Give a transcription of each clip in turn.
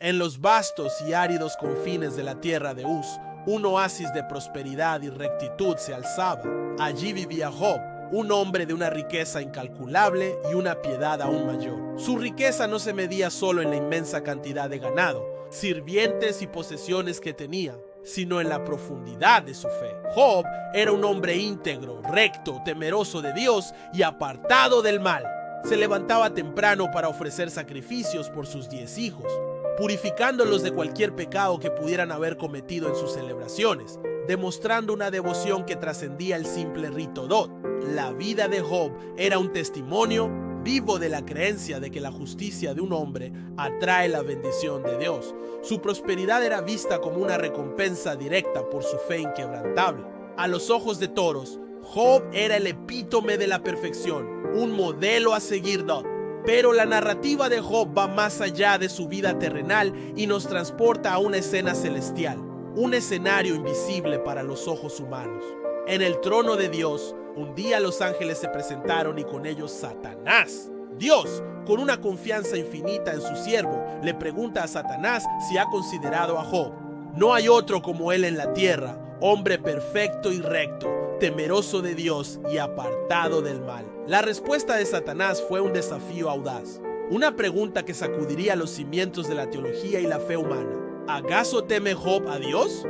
En los vastos y áridos confines de la tierra de Uz, un oasis de prosperidad y rectitud se alzaba. Allí vivía Job, un hombre de una riqueza incalculable y una piedad aún mayor. Su riqueza no se medía solo en la inmensa cantidad de ganado, sirvientes y posesiones que tenía, sino en la profundidad de su fe. Job era un hombre íntegro, recto, temeroso de Dios y apartado del mal. Se levantaba temprano para ofrecer sacrificios por sus 10 hijos, purificándolos de cualquier pecado que pudieran haber cometido en sus celebraciones, demostrando una devoción que trascendía el simple rito dot. La vida de Job era un testimonio vivo de la creencia de que la justicia de un hombre atrae la bendición de Dios. Su prosperidad era vista como una recompensa directa por su fe inquebrantable. A los ojos de todos, Job era el epítome de la perfección, un modelo a seguir dot. Pero la narrativa de Job va más allá de su vida terrenal y nos transporta a una escena celestial, un escenario invisible para los ojos humanos. En el trono de Dios, un día los ángeles se presentaron y con ellos Satanás. Dios, con una confianza infinita en su siervo, le pregunta a Satanás si ha considerado a Job. No hay otro como él en la tierra, hombre perfecto y recto, temeroso de Dios y apartado del mal. La respuesta de Satanás fue un desafío audaz, una pregunta que sacudiría los cimientos de la teología y la fe humana. ¿Acaso teme Job a Dios?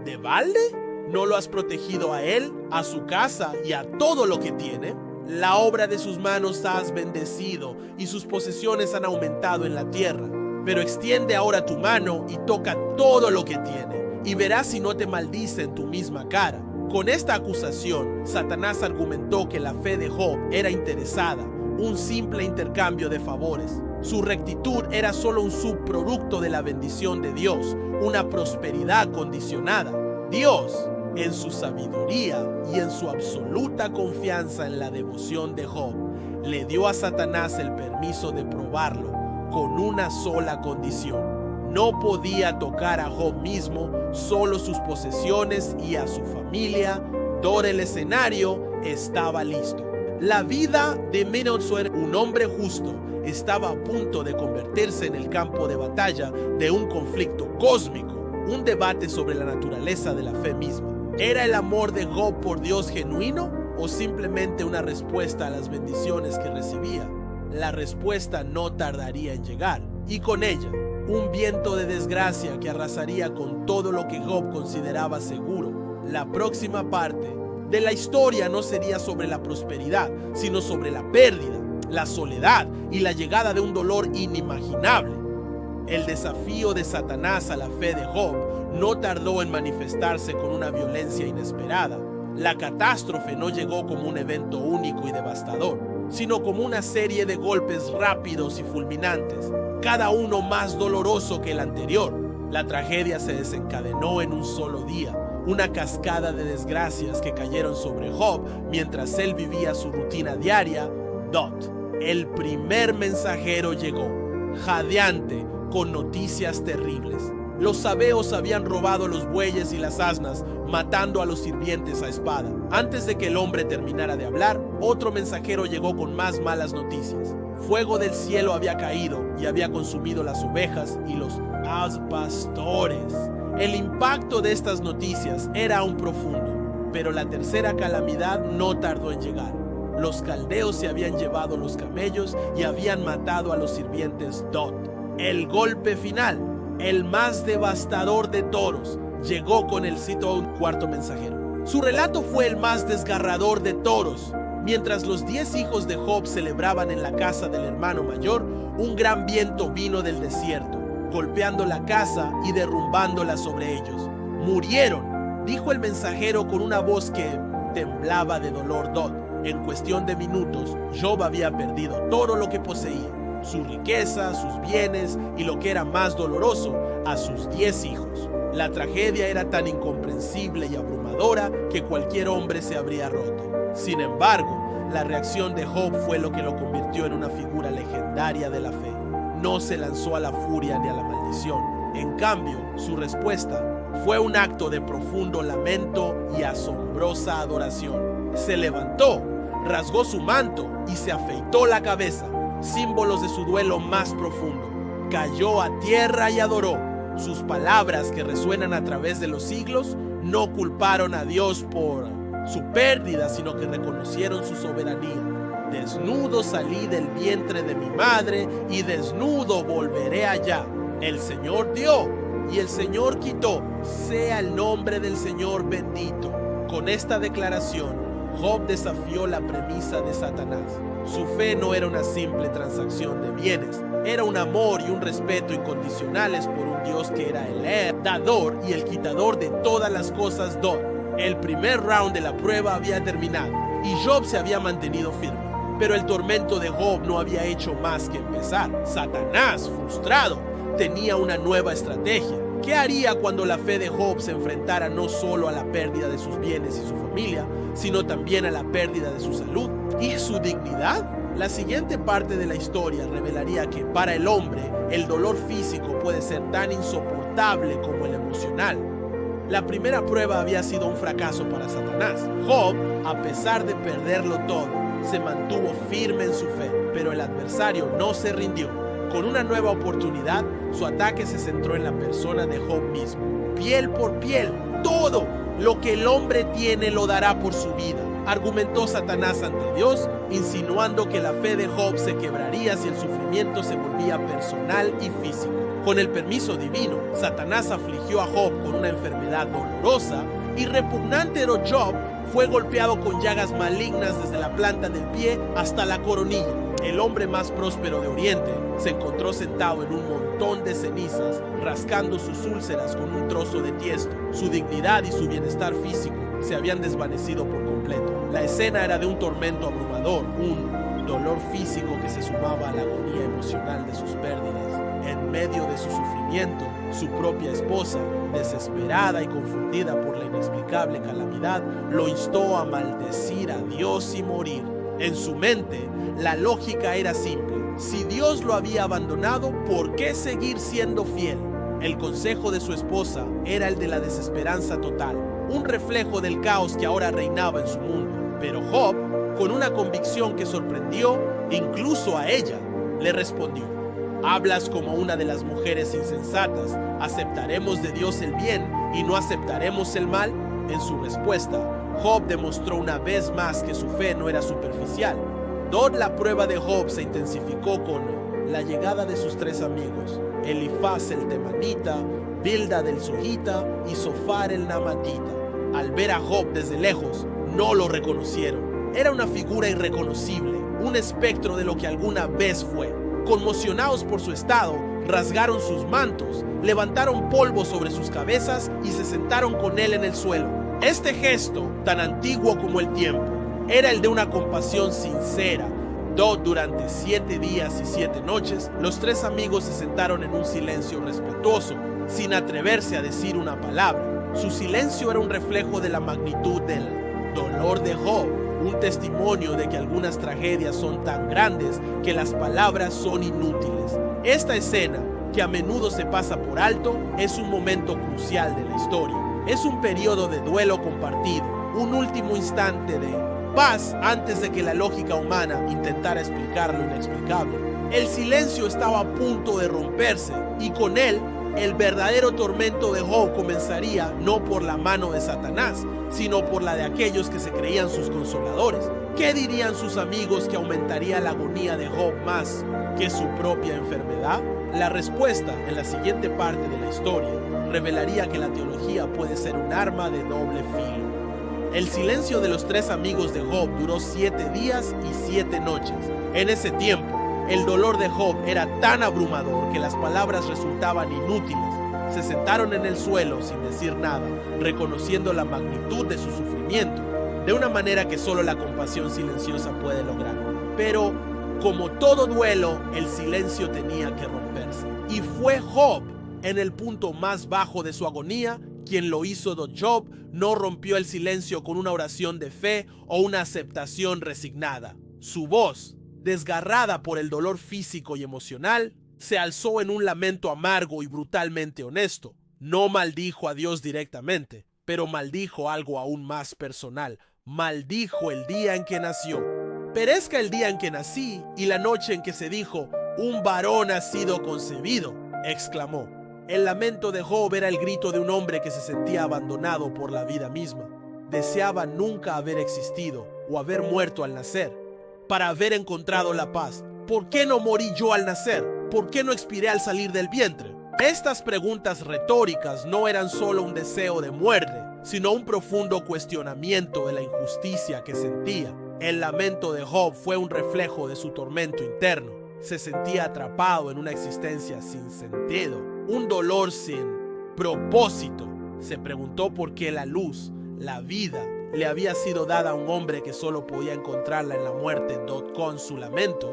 ¿De balde? ¿No lo has protegido a él, a su casa y a todo lo que tiene? La obra de sus manos has bendecido y sus posesiones han aumentado en la tierra. Pero extiende ahora tu mano y toca todo lo que tiene, y verás si no te maldice en tu misma cara. Con esta acusación, Satanás argumentó que la fe de Job era interesada, un simple intercambio de favores. Su rectitud era solo un subproducto de la bendición de Dios, una prosperidad condicionada. Dios, en su sabiduría y en su absoluta confianza en la devoción de Job, le dio a Satanás el permiso de probarlo con una sola condición. No podía tocar a Job mismo, solo sus posesiones y a su familia. El escenario estaba listo. La vida de Menossuer, un hombre justo, estaba a punto de convertirse en el campo de batalla de un conflicto cósmico, un debate sobre la naturaleza de la fe misma. ¿Era el amor de Job por Dios genuino o simplemente una respuesta a las bendiciones que recibía? La respuesta no tardaría en llegar, y con ella un viento de desgracia que arrasaría con todo lo que Job consideraba seguro. La próxima parte de la historia no sería sobre la prosperidad, sino sobre la pérdida, la soledad y la llegada de un dolor inimaginable. El desafío de Satanás a la fe de Job no tardó en manifestarse con una violencia inesperada. La catástrofe no llegó como un evento único y devastador, sino como una serie de golpes rápidos y fulminantes, cada uno más doloroso que el anterior. La tragedia se desencadenó en un solo día, una cascada de desgracias que cayeron sobre Job mientras él vivía su rutina diaria. El primer mensajero llegó, jadeante, con noticias terribles. Los sabeos habían robado los bueyes y las asnas, matando a los sirvientes a espada. Antes de que el hombre terminara de hablar, otro mensajero llegó con más malas noticias. Fuego del cielo había caído y había consumido las ovejas y los pastores. El impacto de estas noticias era aún profundo, pero la tercera calamidad no tardó en llegar. Los caldeos se habían llevado los camellos y habían matado a los sirvientes El golpe final, el más devastador de todos, llegó con el cuarto mensajero. Su relato fue el más desgarrador de todos. Mientras los 10 hijos de Job celebraban en la casa del hermano mayor, un gran viento vino del desierto, golpeando la casa y derrumbándola sobre ellos. Murieron, dijo el mensajero con una voz que temblaba de dolor. En cuestión de minutos, Job había perdido todo lo que poseía, su riqueza, sus bienes y, lo que era más doloroso, a sus 10 hijos. La tragedia era tan incomprensible y abrumadora que cualquier hombre se habría roto. Sin embargo, la reacción de Job fue lo que lo convirtió en una figura legendaria de la fe. No se lanzó a la furia ni a la maldición. En cambio, su respuesta fue un acto de profundo lamento y asombrosa adoración. Se levantó, rasgó su manto y se afeitó la cabeza, símbolos de su duelo más profundo. cayó a tierra y adoró. Sus palabras, que resuenan a través de los siglos, no culparon a Dios por su pérdida, sino que reconocieron su soberanía. Desnudo salí del vientre de mi madre y desnudo volveré allá. El Señor dio y el Señor quitó. Sea el nombre del Señor bendito. Con esta declaración, Job desafió la premisa de Satanás. Su fe no era una simple transacción de bienes, era un amor y un respeto incondicionales por un Dios que era el dador y el quitador de todas las cosas don. El primer round de la prueba había terminado y Job se había mantenido firme. Pero el tormento de Job no había hecho más que empezar. Satanás, frustrado, tenía una nueva estrategia. ¿Qué haría cuando la fe de Job se enfrentara no solo a la pérdida de sus bienes y su familia, sino también a la pérdida de su salud y su dignidad? La siguiente parte de la historia revelaría que para el hombre el dolor físico puede ser tan insoportable como el emocional. La primera prueba había sido un fracaso para Satanás. Job, a pesar de perderlo todo, se mantuvo firme en su fe, pero el adversario no se rindió. Con una nueva oportunidad, su ataque se centró en la persona de Job mismo. Piel por piel, todo lo que el hombre tiene lo dará por su vida, argumentó Satanás ante Dios, insinuando que la fe de Job se quebraría si el sufrimiento se volvía personal y físico. Con el permiso divino, Satanás afligió a Job con una enfermedad dolorosa y repugnante, pero Job fue golpeado con llagas malignas desde la planta del pie hasta la coronilla. El hombre más próspero de Oriente se encontró sentado en un montón de cenizas, rascando sus úlceras con un trozo de tiesto. Su dignidad y su bienestar físico se habían desvanecido por completo. La escena era de un tormento abrumador, un dolor físico que se sumaba a la agonía emocional de sus pérdidas. En medio de su sufrimiento, su propia esposa, desesperada y confundida por la inexplicable calamidad, lo instó a maldecir a Dios y morir. En su mente, la lógica era simple. Si Dios lo había abandonado, ¿por qué seguir siendo fiel? El consejo de su esposa era el de la desesperanza total, un reflejo del caos que ahora reinaba en su mundo. Pero Job, con una convicción que sorprendió incluso a ella, le respondió: hablas como una de las mujeres insensatas. ¿Aceptaremos de Dios el bien y no aceptaremos el mal? En su respuesta, Job demostró una vez más que su fe no era superficial. La prueba de Job se intensificó con la llegada de sus tres amigos, Elifaz el temanita, Bildad el suhita y Zofar el naamatita. Al ver a Job desde lejos, no lo reconocieron. Era una figura irreconocible, un espectro de lo que alguna vez fue. Conmocionados por su estado, rasgaron sus mantos, levantaron polvo sobre sus cabezas y se sentaron con él en el suelo. Este gesto, tan antiguo como el tiempo, era el de una compasión sincera. Durante 7 días y 7 noches, los tres amigos se sentaron en un silencio respetuoso, sin atreverse a decir una palabra. Su silencio era un reflejo de la magnitud del dolor de Job, un testimonio de que algunas tragedias son tan grandes que las palabras son inútiles. Esta escena, que a menudo se pasa por alto, es un momento crucial de la historia. Es un periodo de duelo compartido, un último instante de paz antes de que la lógica humana intentara explicar lo inexplicable. El silencio estaba a punto de romperse y con él el verdadero tormento de Job comenzaría, no por la mano de Satanás, sino por la de aquellos que se creían sus consoladores. ¿Qué dirían sus amigos que aumentaría la agonía de Job más que su propia enfermedad? La respuesta en la siguiente parte de la historia revelaría que la teología puede ser un arma de doble filo. El silencio de los tres amigos de Job duró 7 días y 7 noches. En ese tiempo, el dolor de Job era tan abrumador que las palabras resultaban inútiles. Se sentaron en el suelo sin decir nada, reconociendo la magnitud de su sufrimiento, de una manera que solo la compasión silenciosa puede lograr. Pero, como todo duelo, el silencio tenía que romperse. Y fue Job, en el punto más bajo de su agonía, quien lo hizo. Job no rompió el silencio con una oración de fe o una aceptación resignada. Su voz, desgarrada por el dolor físico y emocional, se alzó en un lamento amargo y brutalmente honesto. No maldijo a Dios directamente, pero maldijo algo aún más personal. Maldijo el día en que nació. Perezca el día en que nací y la noche en que se dijo: Un varón ha sido concebido, exclamó. El lamento de Job era el grito de un hombre que se sentía abandonado por la vida misma. Deseaba nunca haber existido o haber muerto al nacer, para haber encontrado la paz. ¿Por qué no morí yo al nacer? ¿Por qué no expiré al salir del vientre? Estas preguntas retóricas no eran solo un deseo de muerte, sino un profundo cuestionamiento de la injusticia que sentía. El lamento de Job fue un reflejo de su tormento interno. Se sentía atrapado en una existencia sin sentido, un dolor sin propósito. Se preguntó por qué la luz, la vida, le había sido dada a un hombre que solo podía encontrarla en la muerte. Con su lamento,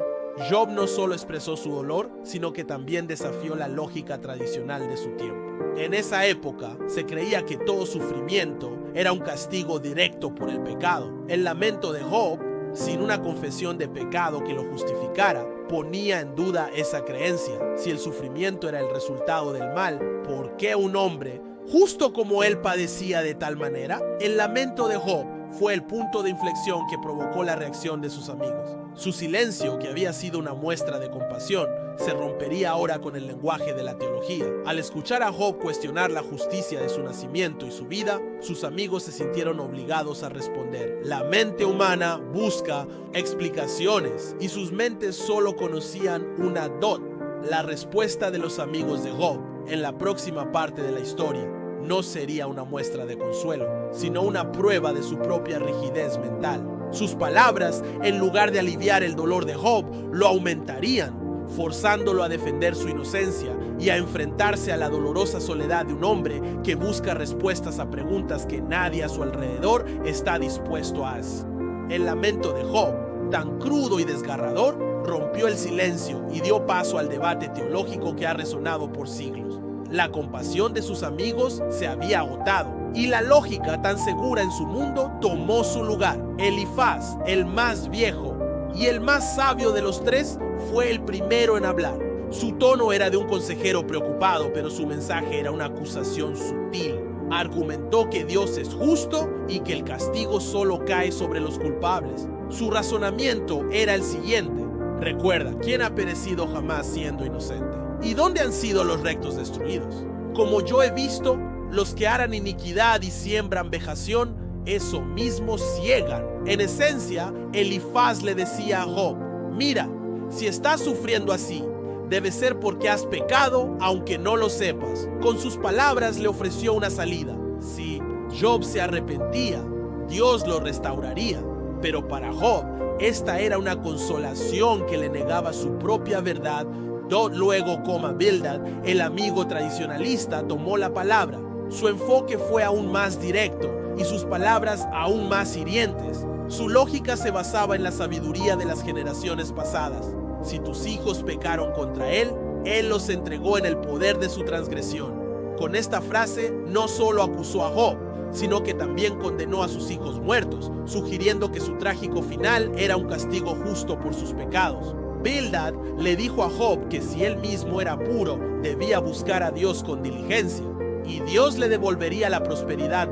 Job no solo expresó su dolor, sino que también desafió la lógica tradicional de su tiempo. En esa época se creía que todo sufrimiento era un castigo directo por el pecado. El lamento de Job, sin una confesión de pecado que lo justificara, ponía en duda esa creencia. Si el sufrimiento era el resultado del mal, ¿por qué un hombre, justo como él, padecía de tal manera? El lamento de Job fue el punto de inflexión que provocó la reacción de sus amigos. Su silencio, que había sido una muestra de compasión, se rompería ahora con el lenguaje de la teología. Al escuchar a Job cuestionar la justicia de su nacimiento y su vida, sus amigos se sintieron obligados a responder. La mente humana busca explicaciones y sus mentes solo conocían una dot. La respuesta de los amigos de Job en la próxima parte de la historia no sería una muestra de consuelo, sino una prueba de su propia rigidez mental. Sus palabras, en lugar de aliviar el dolor de Job, lo aumentarían, forzándolo a defender su inocencia y a enfrentarse a la dolorosa soledad de un hombre que busca respuestas a preguntas que nadie a su alrededor está dispuesto a hacer. El lamento de Job, tan crudo y desgarrador, rompió el silencio y dio paso al debate teológico que ha resonado por siglos. La compasión de sus amigos se había agotado y la lógica tan segura en su mundo tomó su lugar. Elifaz, el más viejo y el más sabio de los tres, fue el primero en hablar. Su tono era de un consejero preocupado, pero su mensaje era una acusación sutil. Argumentó que Dios es justo y que el castigo solo cae sobre los culpables. Su razonamiento era el siguiente: recuerda, ¿quién ha perecido jamás siendo inocente? ¿Y dónde han sido los rectos destruidos? Como yo he visto, los que harán iniquidad y siembran vejación, eso mismo ciegan. En esencia, Elifaz le decía a Job: mira, si estás sufriendo así, debe ser porque has pecado, aunque no lo sepas. Con sus palabras le ofreció una salida. Si Job se arrepentía, Dios lo restauraría. Pero para Job, esta era una consolación que le negaba su propia verdad. Luego, Bildad, el amigo tradicionalista, tomó la palabra. Su enfoque fue aún más directo y sus palabras aún más hirientes. Su lógica se basaba en la sabiduría de las generaciones pasadas. Si tus hijos pecaron contra él, él los entregó en el poder de su transgresión. Con esta frase no solo acusó a Job, sino que también condenó a sus hijos muertos, sugiriendo que su trágico final era un castigo justo por sus pecados. Bildad le dijo a Job que si él mismo era puro, debía buscar a Dios con diligencia, y Dios le devolvería la prosperidad.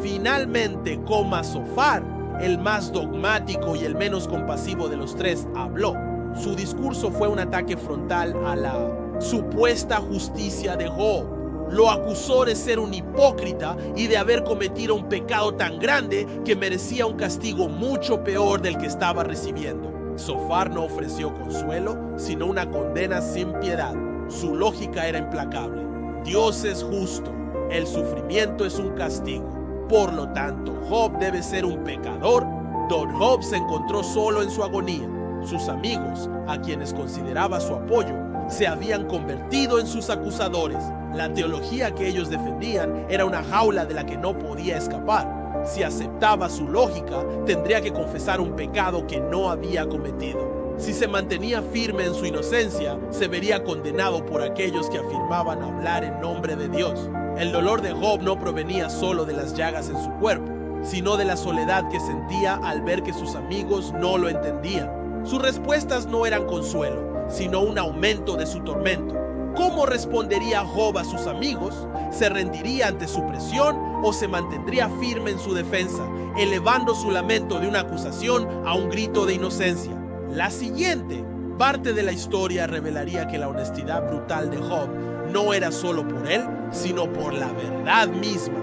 Finalmente, Sofar, el más dogmático y el menos compasivo de los tres, habló. Su discurso fue un ataque frontal a la supuesta justicia de Job. Lo acusó de ser un hipócrita y de haber cometido un pecado tan grande que merecía un castigo mucho peor del que estaba recibiendo. Sofar no ofreció consuelo, sino una condena sin piedad. Su lógica era implacable. Dios es justo, el sufrimiento es un castigo. Por lo tanto, Job debe ser un pecador. Don Job se encontró solo en su agonía. Sus amigos, a quienes consideraba su apoyo, se habían convertido en sus acusadores. La teología que ellos defendían era una jaula de la que no podía escapar. Si aceptaba su lógica, tendría que confesar un pecado que no había cometido. Si se mantenía firme en su inocencia, se vería condenado por aquellos que afirmaban hablar en nombre de Dios. El dolor de Job no provenía solo de las llagas en su cuerpo, sino de la soledad que sentía al ver que sus amigos no lo entendían. Sus respuestas no eran consuelo, sino un aumento de su tormento. ¿Cómo respondería Job a sus amigos? ¿Se rendiría ante su presión o se mantendría firme en su defensa, elevando su lamento de una acusación a un grito de inocencia? La siguiente Parte de la historia revelaría que la honestidad brutal de Job no era solo por él, sino por la verdad misma.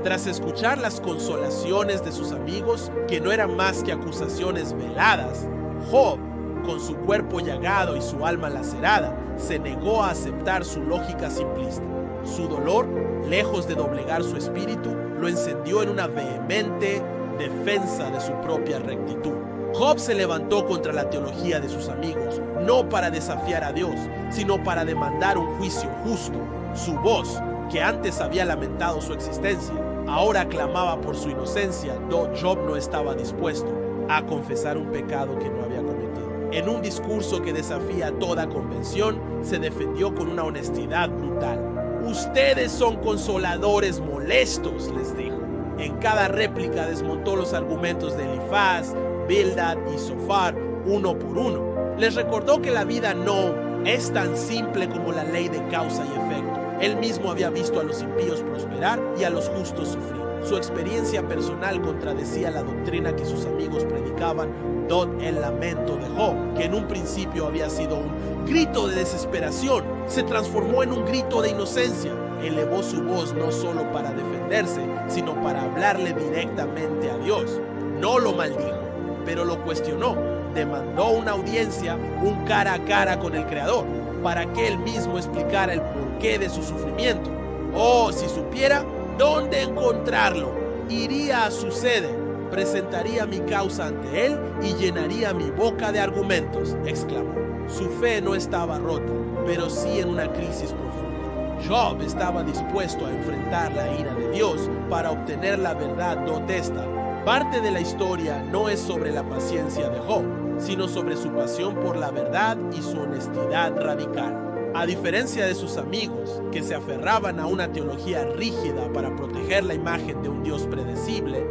Tras escuchar las consolaciones de sus amigos, que no eran más que acusaciones veladas, Job, con su cuerpo llagado y su alma lacerada, se negó a aceptar su lógica simplista. Su dolor, lejos de doblegar su espíritu, lo encendió en una vehemente defensa de su propia rectitud. Job se levantó contra la teología de sus amigos, no para desafiar a Dios, sino para demandar un juicio justo. Su voz, que antes había lamentado su existencia, ahora clamaba por su inocencia, Job no estaba dispuesto a confesar un pecado que no había cometido. En un discurso que desafía toda convención, se defendió con una honestidad brutal. Ustedes son consoladores molestos, les dijo. En cada réplica desmontó los argumentos de Elifaz, Bildad y Zofar uno por uno. Les recordó que la vida no es tan simple como la ley de causa y efecto. Él mismo había visto a los impíos prosperar y a los justos sufrir. Su experiencia personal contradecía la doctrina que sus amigos predicaban. El lamento de Job, que en un principio había sido un grito de desesperación, se transformó en un grito de inocencia. Elevó su voz no solo para defenderse, sino para hablarle directamente a Dios. No lo maldijo, pero lo cuestionó. Demandó una audiencia, un cara a cara con el Creador, para que él mismo explicara el porqué de su sufrimiento. Oh, si supiera dónde encontrarlo, iría a su sede, presentaría mi causa ante él y llenaría mi boca de argumentos, exclamó. Su fe no estaba rota, pero sí en una crisis profunda. Job estaba dispuesto a enfrentar la ira de Dios para obtener la verdad esta. Parte de la historia no es sobre la paciencia de Job, sino sobre su pasión por la verdad y su honestidad radical. A diferencia de sus amigos, que se aferraban a una teología rígida para proteger la imagen de un Dios predecible,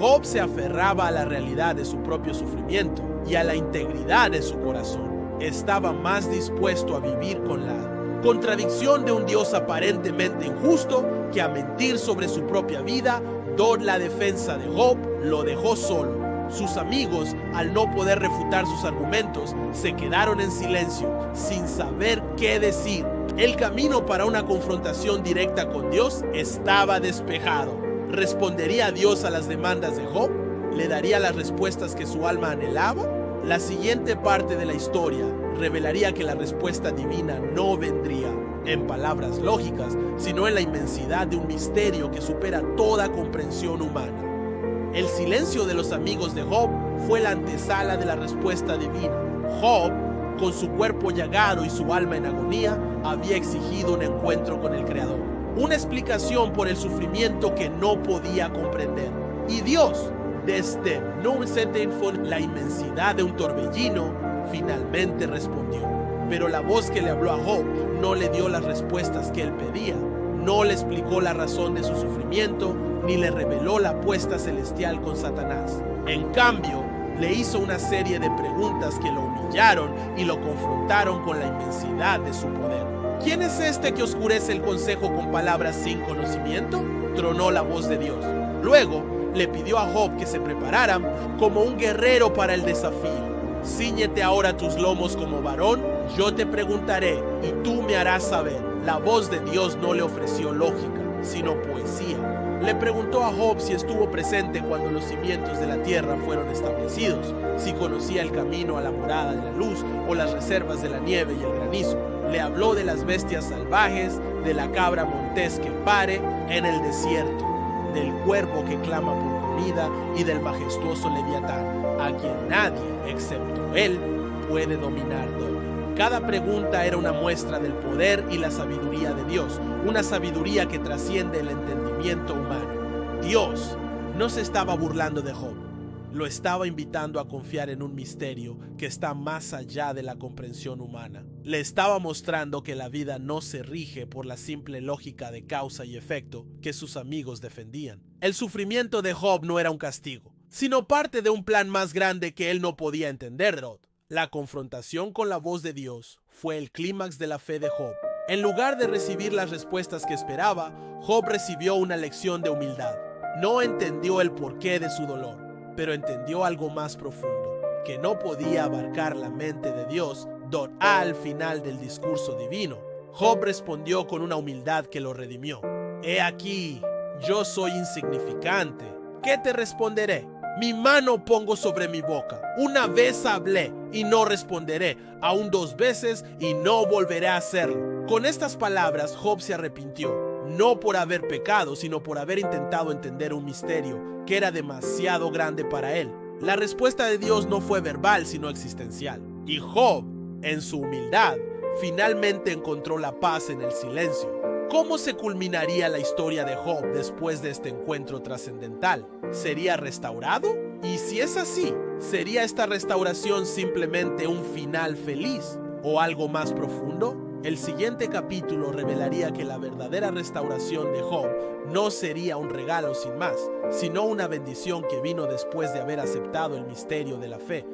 Job se aferraba a la realidad de su propio sufrimiento y a la integridad de su corazón. Estaba más dispuesto a vivir con la contradicción de un Dios aparentemente injusto que a mentir sobre su propia vida. La defensa de Job lo dejó solo. Sus amigos, al no poder refutar sus argumentos, se quedaron en silencio, sin saber qué decir. El camino para una confrontación directa con Dios estaba despejado. ¿Respondería Dios a las demandas de Job? ¿Le daría las respuestas que su alma anhelaba? La siguiente parte de la historia revelaría que la respuesta divina no vendría en palabras lógicas, sino en la inmensidad de un misterio que supera toda comprensión humana. El silencio de los amigos de Job fue la antesala de la respuesta divina. Job, con su cuerpo llagado y su alma en agonía, había exigido un encuentro con el Creador, una explicación por el sufrimiento que no podía comprender. Y Dios, desde la inmensidad de un torbellino, finalmente respondió. Pero la voz que le habló a Job no le dio las respuestas que él pedía, no le explicó la razón de su sufrimiento, ni le reveló la apuesta celestial con Satanás. En cambio, le hizo una serie de preguntas que lo humillaron y lo confrontaron con la inmensidad de su poder. ¿Quién es este que oscurece el consejo con palabras sin conocimiento? Tronó la voz de Dios. Luego, le pidió a Job que se preparara como un guerrero para el desafío. Cíñete ahora tus lomos como varón, yo te preguntaré y tú me harás saber. La voz de Dios no le ofreció lógica, sino poesía. Le preguntó a Job si estuvo presente cuando los cimientos de la tierra fueron establecidos, si conocía el camino a la morada de la luz o las reservas de la nieve y el granizo. Le habló de las bestias salvajes, de la cabra montés que pare en el desierto, del cuervo que clama por comida y del majestuoso Leviatán, a quien nadie, excepto él, puede dominar. Cada pregunta era una muestra del poder y la sabiduría de Dios, una sabiduría que trasciende el entendimiento humano. Dios no se estaba burlando de Job, lo estaba invitando a confiar en un misterio que está más allá de la comprensión humana. Le estaba mostrando que la vida no se rige por la simple lógica de causa y efecto que sus amigos defendían. El sufrimiento de Job no era un castigo, sino parte de un plan más grande que él no podía entender. La confrontación con la voz de Dios fue el clímax de la fe de Job. En lugar de recibir las respuestas que esperaba, Job recibió una lección de humildad. No entendió el porqué de su dolor, pero entendió algo más profundo. que no podía abarcar la mente de Dios. Al final del discurso divino, Job respondió con una humildad que lo redimió. He aquí, yo soy insignificante. ¿Qué te responderé? Mi mano pongo sobre mi boca. Una vez hablé y no responderé, aún 2 veces y no volveré a hacerlo. Con estas palabras, Job se arrepintió, no por haber pecado, sino por haber intentado entender un misterio que era demasiado grande para él. La respuesta de Dios no fue verbal, sino existencial. Y Job, en su humildad, finalmente encontró la paz en el silencio. ¿Cómo se culminaría la historia de Job después de este encuentro trascendental? ¿Sería restaurado? Y si es así, ¿sería esta restauración simplemente un final feliz o algo más profundo? El siguiente capítulo revelaría que la verdadera restauración de Job no sería un regalo sin más, sino una bendición que vino después de haber aceptado el misterio de la fe.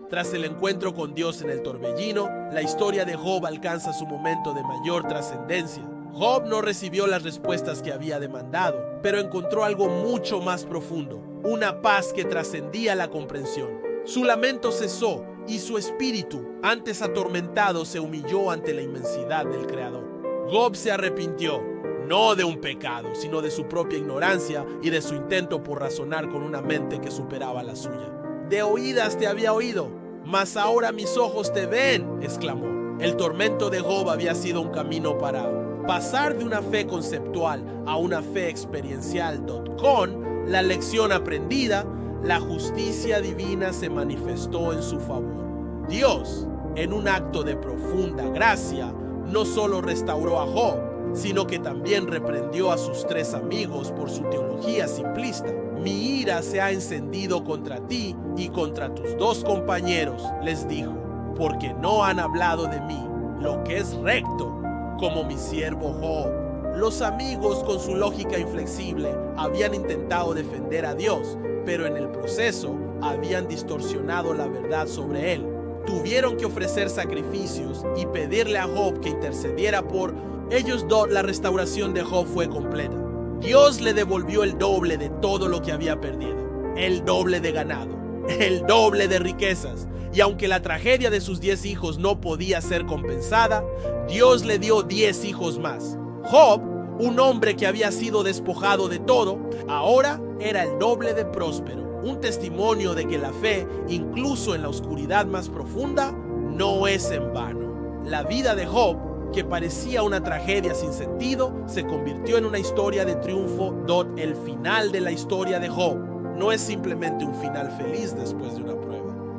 Tras el encuentro con Dios en el torbellino, la historia de Job alcanza su momento de mayor trascendencia. Job no recibió las respuestas que había demandado, pero encontró algo mucho más profundo, una paz que trascendía la comprensión. Su lamento cesó y su espíritu, antes atormentado, se humilló ante la inmensidad del Creador. Job se arrepintió, no de un pecado, sino de su propia ignorancia y de su intento por razonar con una mente que superaba la suya. De oídas te había oído, mas ahora mis ojos te ven, exclamó. El tormento de Job había sido un camino para pasar de una fe conceptual a una fe experiencial. Con la lección aprendida, la justicia divina se manifestó en su favor. Dios, en un acto de profunda gracia, no solo restauró a Job, sino que también reprendió a sus 3 amigos por su teología simplista. Mi ira se ha encendido contra ti y contra tus 2 compañeros, les dijo, porque no han hablado de mí lo que es recto, como mi siervo Job. Los amigos, con su lógica inflexible, habían intentado defender a Dios, pero en el proceso habían distorsionado la verdad sobre él. Tuvieron que ofrecer sacrificios y pedirle a Job que intercediera por ellos. La restauración de Job fue completa. Dios le devolvió el doble de todo lo que había perdido, el doble de ganado, el doble de riquezas. Y aunque la tragedia de sus 10 hijos no podía ser compensada, Dios le dio 10 hijos más. Job, un hombre que había sido despojado de todo, ahora era el doble de próspero. Un testimonio de que la fe, incluso en la oscuridad más profunda, no es en vano. La vida de Job, que parecía una tragedia sin sentido, se convirtió en una historia de triunfo. El final de la historia de Job no es simplemente un final feliz después de una prueba.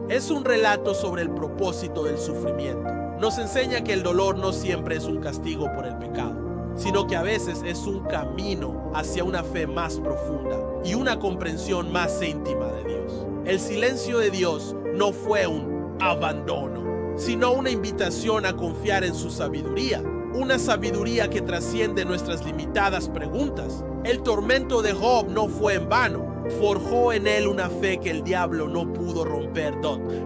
Es un relato sobre el propósito del sufrimiento. Nos enseña que el dolor no siempre es un castigo por el pecado, sino que a veces es un camino hacia una fe más profunda y una comprensión más íntima de Dios. El silencio de Dios no fue un abandono, sino una invitación a confiar en su sabiduría, una sabiduría que trasciende nuestras limitadas preguntas. El tormento de Job no fue en vano. Forjó en él una fe que el diablo no pudo romper.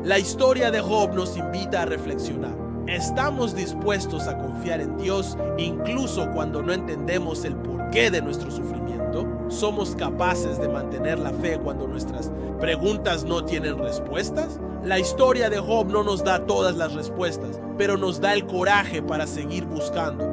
La historia de Job nos invita a reflexionar. ¿Estamos dispuestos a confiar en Dios incluso cuando no entendemos el porqué de nuestro sufrimiento? ¿Somos capaces de mantener la fe cuando nuestras preguntas no tienen respuestas? La historia de Job no nos da todas las respuestas, pero nos da el coraje para seguir buscando.